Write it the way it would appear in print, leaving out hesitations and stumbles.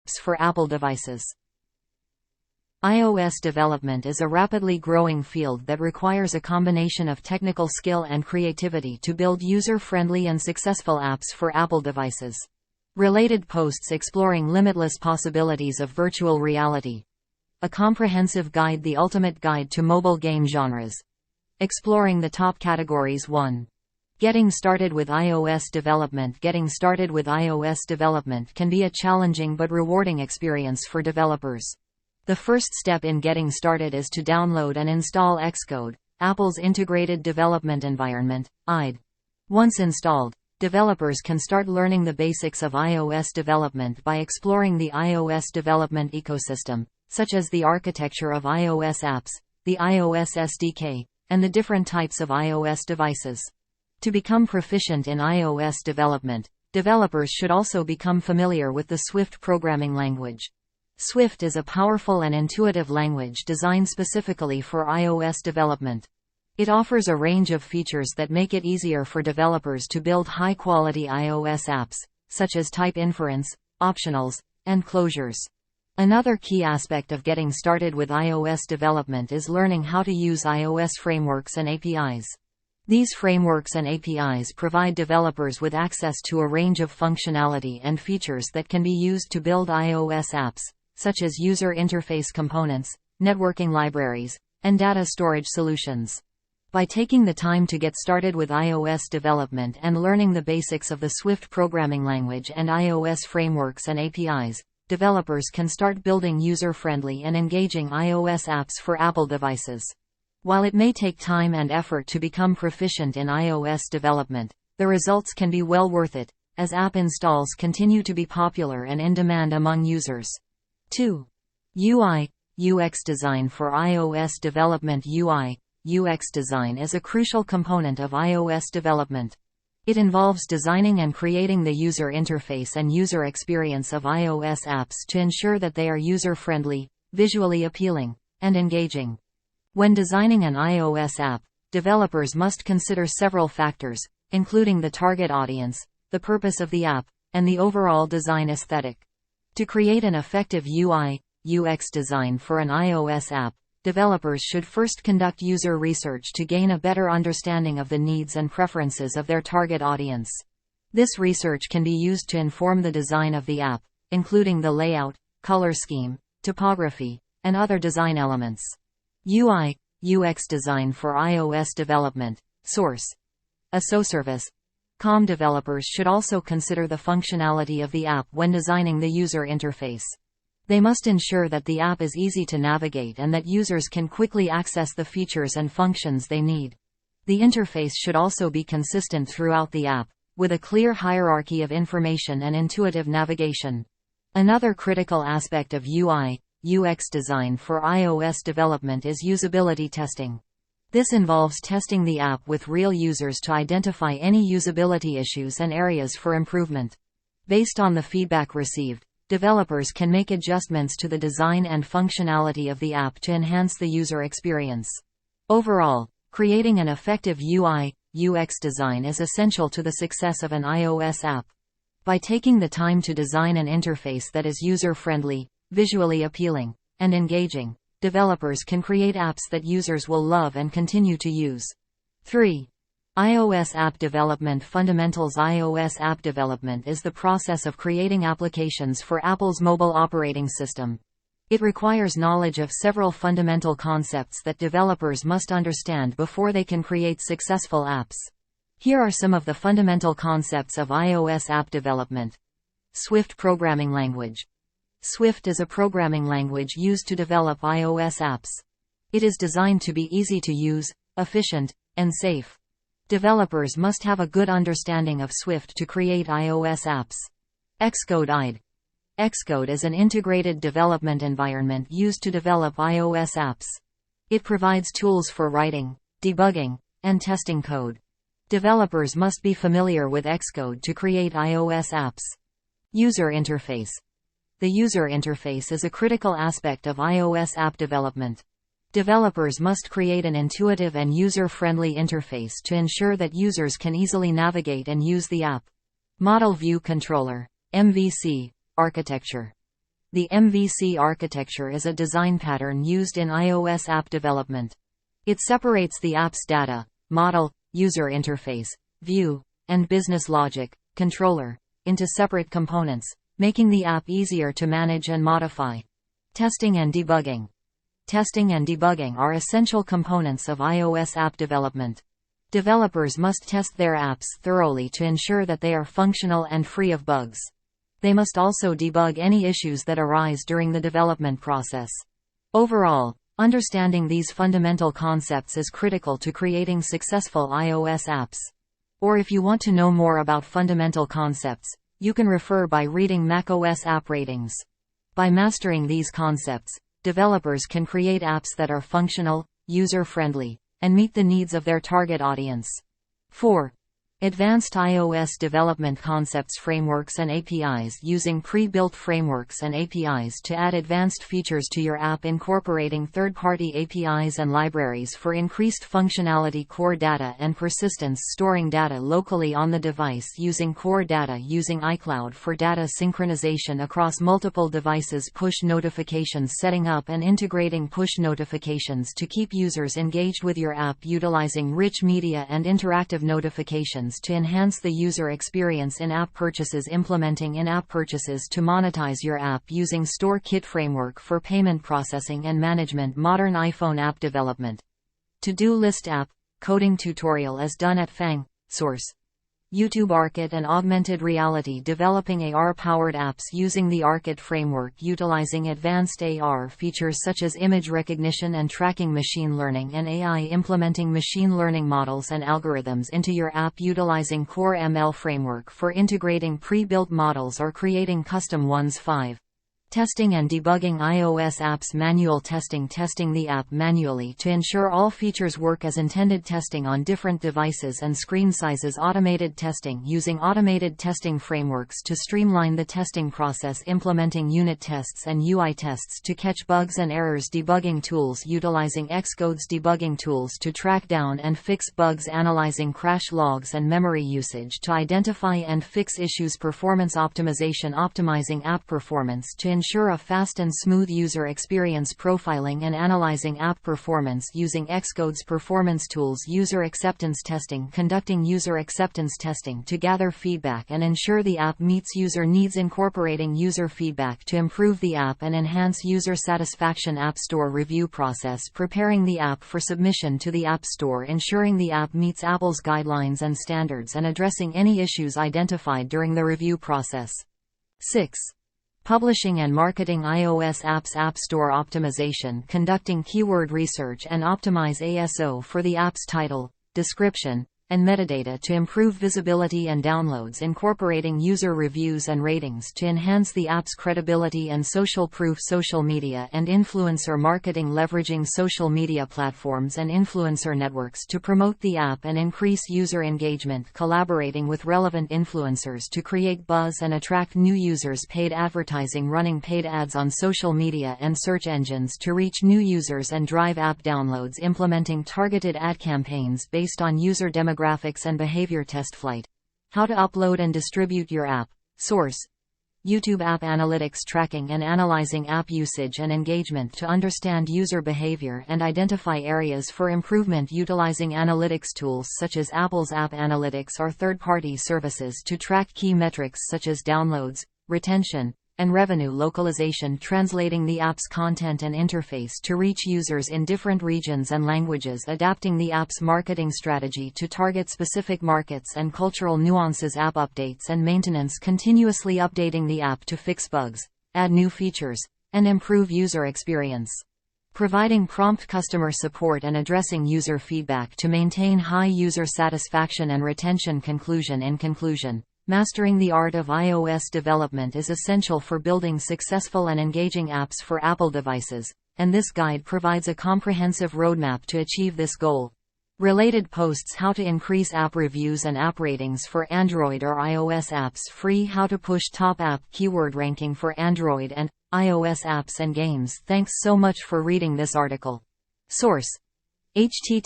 apps for Apple devices. iOS development is a rapidly growing field that requires a combination of technical skill and creativity to build user-friendly and successful apps for Apple devices. Related posts exploring limitless possibilities of virtual reality. A comprehensive guide, the ultimate guide to mobile game genres. Exploring the top categories. 1. Getting started with iOS development. Getting started with iOS development can be a challenging but rewarding experience for developers. The first step in getting started is to download and install Xcode, Apple's integrated development environment, IDE. Once installed, developers can start learning the basics of iOS development by exploring the iOS development ecosystem, such as the architecture of iOS apps, the iOS SDK, and the different types of iOS devices. To become proficient in iOS development, developers should also become familiar with the Swift programming language. Swift is a powerful and intuitive language designed specifically for iOS development. It offers a range of features that make it easier for developers to build high-quality iOS apps, such as type inference, optionals, and closures. Another key aspect of getting started with iOS development is learning how to use iOS frameworks and APIs. These frameworks and APIs provide developers with access to a range of functionality and features that can be used to build iOS apps, such as user interface components, networking libraries, and data storage solutions. By taking the time to get started with iOS development and learning the basics of the Swift programming language and iOS frameworks and APIs, developers can start building user-friendly and engaging iOS apps for Apple devices. While it may take time and effort to become proficient in iOS development, the results can be well worth it, as app installs continue to be popular and in demand among users. 2. UI/UX design for iOS development. UI/UX design is a crucial component of iOS development. It involves designing and creating the user interface and user experience of iOS apps to ensure that they are user-friendly, visually appealing, and engaging. When designing an iOS app, developers must consider several factors, including the target audience, the purpose of the app, and the overall design aesthetic. To create an effective UI/UX design for an iOS app, developers should first conduct user research to gain a better understanding of the needs and preferences of their target audience. This research can be used to inform the design of the app, including the layout, color scheme, typography, and other design elements. UI/UX design for iOS development. Source: a SoService. Com developers should also consider the functionality of the app when designing the user interface. They must ensure that the app is easy to navigate and that users can quickly access the features and functions they need. The interface should also be consistent throughout the app, with a clear hierarchy of information and intuitive navigation. Another critical aspect of UI/UX design for iOS development is usability testing. This involves testing the app with real users to identify any usability issues and areas for improvement. Based on the feedback received, developers can make adjustments to the design and functionality of the app to enhance the user experience. Overall, creating an effective UI/UX design is essential to the success of an iOS app. By taking the time to design an interface that is user-friendly, visually appealing, and engaging, developers can create apps that users will love and continue to use. 3. iOS app development fundamentals. iOS app development is the process of creating applications for Apple's mobile operating system. It requires knowledge of several fundamental concepts that developers must understand before they can create successful apps. Here are some of the fundamental concepts of iOS app development. Swift programming language. Swift is a programming language used to develop iOS apps. It is designed to be easy to use, efficient, and safe. Developers must have a good understanding of Swift to create iOS apps. Xcode IDE. Xcode is an integrated development environment used to develop iOS apps. It provides tools for writing, debugging, and testing code. Developers must be familiar with Xcode to create iOS apps. User interface. The user interface is a critical aspect of iOS app development. Developers must create an intuitive and user-friendly interface to ensure that users can easily navigate and use the app. Model View Controller (MVC) architecture. The MVC architecture is a design pattern used in iOS app development. It separates the app's data, model, user interface, view, and business logic, controller, into separate components, making the app easier to manage and modify. Testing and debugging. Testing and debugging are essential components of iOS app development. Developers must test their apps thoroughly to ensure that they are functional and free of bugs. They must also debug any issues that arise during the development process. Overall, understanding these fundamental concepts is critical to creating successful iOS apps. Or if you want to know more about fundamental concepts, you can refer by reading macOS app ratings. By mastering these concepts, developers can create apps that are functional, user-friendly, and meet the needs of their target audience. 4. Advanced iOS development concepts, frameworks and APIs. Using pre-built frameworks and APIs to add advanced features to your app, incorporating third-party APIs and libraries for increased functionality. Core data and persistence. Storing data locally on the device using core data. Using iCloud for data synchronization across multiple devices. Push notifications. Setting up and integrating push notifications to keep users engaged with your app. Utilizing rich media and interactive notifications to enhance the user experience. In-app purchases. Implementing in-app purchases to monetize your app using Store Kit framework for payment processing and management. Modern iPhone app development. To-do list app coding tutorial is done at Fang. Source: YouTube. ARKit and augmented reality. Developing AR-powered apps using the ARKit framework. Utilizing advanced AR features such as image recognition and tracking. Machine learning and AI. Implementing machine learning models and algorithms into your app. Utilizing Core ML framework for integrating pre-built models or creating custom ones. 5. Testing and debugging iOS apps. Manual testing. Testing the app manually to ensure all features work as intended. Testing on different devices and screen sizes. Automated testing. Using automated testing frameworks to streamline the testing process. Implementing unit tests and UI tests to catch bugs and errors. Debugging tools. Utilizing Xcode's debugging tools to track down and fix bugs. Analyzing crash logs and memory usage to identify and fix issues. Performance optimization. Optimizing app performance to ensure a fast and smooth user experience. Profiling and analyzing app performance using Xcode's performance tools. User acceptance testing. Conducting user acceptance testing to gather feedback and ensure the app meets user needs. Incorporating user feedback to improve the app and enhance user satisfaction. App Store review process. Preparing the app for submission to the App Store, ensuring the app meets Apple's guidelines and standards and addressing any issues identified during the review process. 6. Publishing and marketing iOS apps. App Store optimization. Conducting keyword research and optimize ASO for the app's title, description, and metadata to improve visibility and downloads. Incorporating user reviews and ratings to enhance the app's credibility and social proof. Social media and influencer marketing. Leveraging social media platforms and influencer networks to promote the app and increase user engagement. Collaborating with relevant influencers to create buzz and attract new users. Paid advertising. Running paid ads on social media and search engines to reach new users and drive app downloads. Implementing targeted ad campaigns based on user demographics and behavior. Test flight. How to upload and distribute your app. Source: YouTube. App analytics. Tracking and analyzing app usage and engagement to understand user behavior and identify areas for improvement. Utilizing analytics tools such as Apple's App Analytics or third-party services to track key metrics such as downloads, retention, and revenue. Localization. Translating the app's content and interface to reach users in different regions and languages. Adapting the app's marketing strategy to target specific markets and cultural nuances. App updates and maintenance. Continuously updating the app to fix bugs, add new features, and improve user experience. Providing prompt customer support and addressing user feedback to maintain high user satisfaction and retention. Conclusion. In conclusion, mastering the art of iOS development is essential for building successful and engaging apps for Apple devices, and this guide provides a comprehensive roadmap to achieve this goal. Related posts: how to increase app reviews and app ratings for Android or iOS apps. Free: how to push top app keyword ranking for Android and iOS apps and games. Thanks so much for reading this article. Source: http